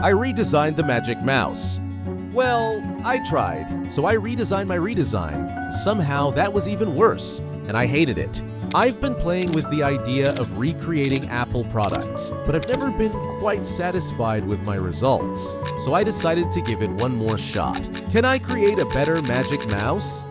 I redesigned the magic mouse. Well, I tried, so I redesigned my redesign. Somehow that was even worse, and I hated it. I've been playing with the idea of recreating Apple products, but I've never been quite satisfied with my results, so I decided to give it one more shot. Can I create a better magic mouse?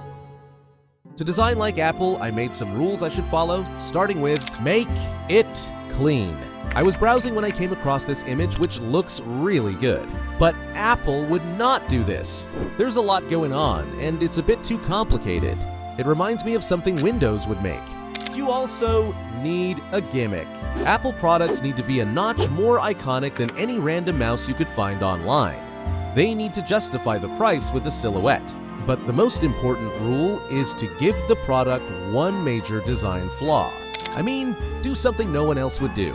To design like Apple, I made some rules I should follow, starting with make it clean. I was browsing when I came across this image, which looks really good. But Apple would not do this. There's a lot going on, and it's a bit too complicated. It reminds me of something Windows would make. You also need a gimmick. Apple products need to be a notch more iconic than any random mouse you could find online. They need to justify the price with a silhouette. But the most important rule is to give the product one major design flaw. I mean, do something no one else would do.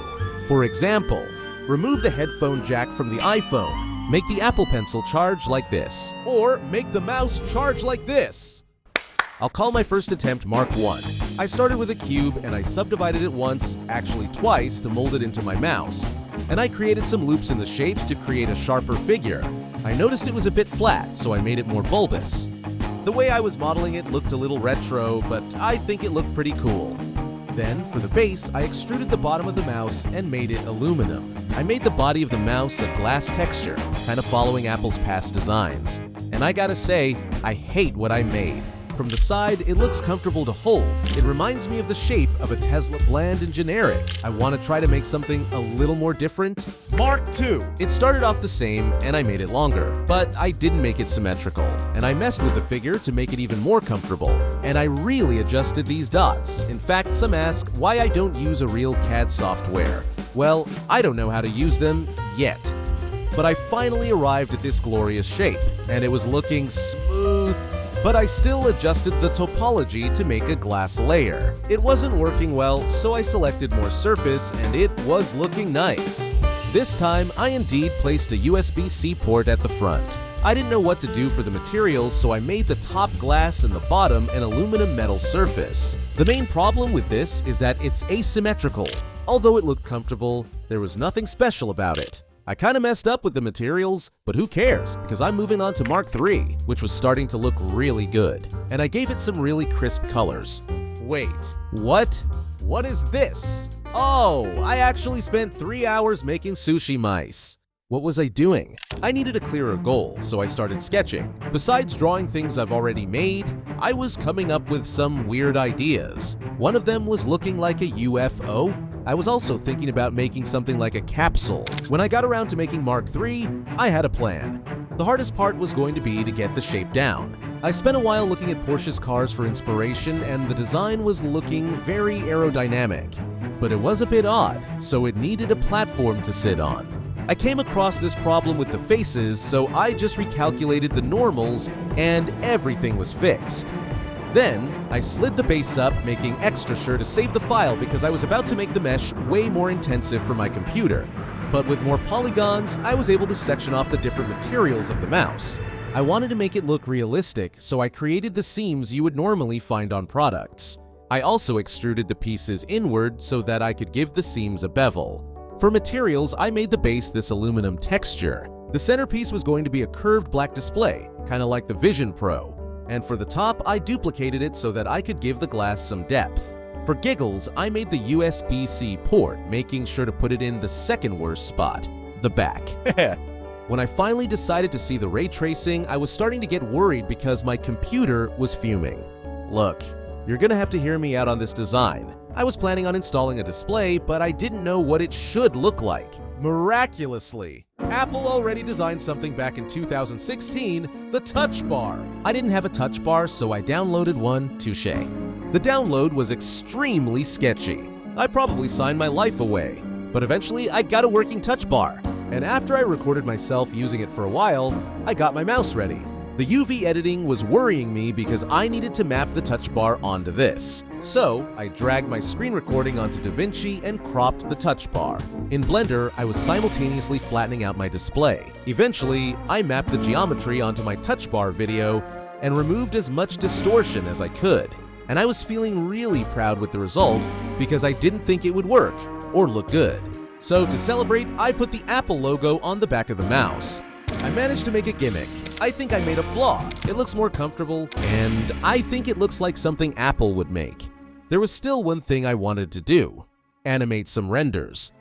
For example, remove the headphone jack from the iPhone. Make the Apple Pencil charge like this. Or make the mouse charge like this. I'll call my first attempt Mark 1. I started with a cube and I subdivided it once, actually twice, to mold it into my mouse. And I created some loops in the shapes to create a sharper figure. I noticed it was a bit flat, so I made it more bulbous. The way I was modeling it looked a little retro, but I think it looked pretty cool. Then, for the base, I extruded the bottom of the mouse and made it aluminum. I made the body of the mouse a glass texture, kind of following Apple's past designs. And I gotta say, I hate what I made. From the side, it looks comfortable to hold. It reminds me of the shape of a Tesla bland and generic. I want to try to make something a little more different. Mark 2. It started off the same, and I made it longer. But I didn't make it symmetrical, and I messed with the figure to make it even more comfortable. And I really adjusted these dots. In fact, some ask why I don't use a real CAD software. Well, I don't know how to use them yet. But I finally arrived at this glorious shape, and it was looking smooth. But I still adjusted the topology to make a glass layer. It wasn't working well, so I selected more surface, and it was looking nice. This time, I indeed placed a USB-C port at the front. I didn't know what to do for the materials, so I made the top glass and the bottom an aluminum metal surface. The main problem with this is that it's asymmetrical. Although it looked comfortable, there was nothing special about it. I kinda messed up with the materials, but who cares, because I'm moving on to Mark 3, which was starting to look really good. And I gave it some really crisp colors. Wait, what? What is this? Oh, I actually spent 3 hours making sushi mice. What was I doing? I needed a clearer goal, so I started sketching. Besides drawing things I've already made, I was coming up with some weird ideas. One of them was looking like a UFO. I was also thinking about making something like a capsule. When I got around to making Mark 3, I had a plan. The hardest part was going to be to get the shape down. I spent a while looking at Porsche's cars for inspiration, and the design was looking very aerodynamic. But it was a bit odd, so it needed a platform to sit on. I came across this problem with the faces, so I just recalculated the normals, and everything was fixed. Then, I slid the base up, making extra sure to save the file because I was about to make the mesh way more intensive for my computer. But with more polygons, I was able to section off the different materials of the mouse. I wanted to make it look realistic, so I created the seams you would normally find on products. I also extruded the pieces inward so that I could give the seams a bevel. For materials, I made the base this aluminum texture. The centerpiece was going to be a curved black display, kinda like the Vision Pro. And for the top, I duplicated it so that I could give the glass some depth. For giggles, I made the USB-C port, making sure to put it in the second worst spot, the back. When I finally decided to see the ray tracing, I was starting to get worried because my computer was fuming. Look, you're gonna have to hear me out on this design. I was planning on installing a display, but I didn't know what it should look like. Miraculously, Apple already designed something back in 2016, the Touch Bar. I didn't have a Touch Bar, so I downloaded one, touché. The download was extremely sketchy. I probably signed my life away. But eventually, I got a working Touch Bar. And after I recorded myself using it for a while, I got my mouse ready. The UV editing was worrying me because I needed to map the Touch Bar onto this. So, I dragged my screen recording onto DaVinci and cropped the Touch Bar. In Blender, I was simultaneously flattening out my display. Eventually, I mapped the geometry onto my Touch Bar video and removed as much distortion as I could. And I was feeling really proud with the result because I didn't think it would work or look good. So to celebrate, I put the Apple logo on the back of the mouse. I managed to make a gimmick. I think I made a flaw. It looks more comfortable, and I think it looks like something Apple would make. There was still one thing I wanted to do: animate some renders.